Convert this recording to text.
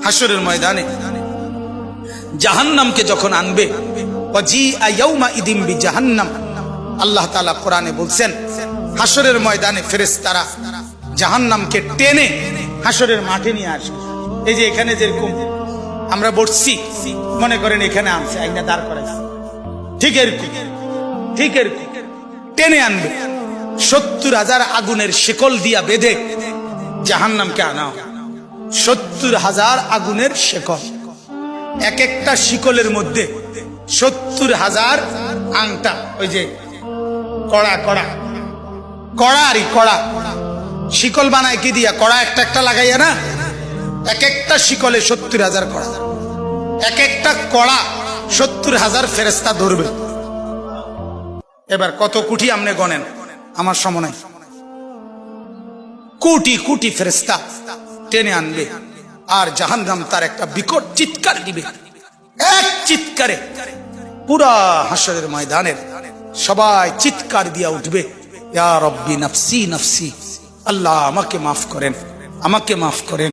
হাসরের ময়দানে জাহান্নামকে যখন আনবে, ওয়াজিআ ইয়াউমা ইদিন বিজাহান্নাম, আল্লাহ তাআলা কোরআনে বলছেন হাসরের ময়দানে ফেরেশতারা জাহান্নামকে টেনে হাসরের মাঠে নিয়ে আসবে। এই যে এখানে যেরকম আমরা বসছি, মনে করেন এখানে আনছে আইনা দাঁড় করাইছে, ঠিক এরকম টেনে আনবে। 70,000 আগুনের শিকল দিয়া বেঁধে জাহান্নামকে আনা হবে। 70,000 আগুনের শিকল, এক একটা শিকলের মধ্যে 70,000 আংটা, ওই যে কড়া শিকল বানায় কি দিয়া, কড়া একটা একটা লাগাইয়া না, এক একটা শিকলে 70,000 কড়া, এক একটা কড়া 70,000 ফেরেশতা ধরবে। এবার কত কোটি আপনি গণেন, আমার সময় নাই। কোটি কোটি ফেরেশতা টেনে আনবে, আর জাহান্নাম তার একটা বিকট চিৎকার দিবে। এক চিৎকারে পুরা হাসরের ময়দানের সবাই চিৎকার দিয়া উঠবে, ইয়া রব্বি নাফসি নাফসি, আল্লাহ আমাকে মাফ করেন, আমাকে মাফ করেন।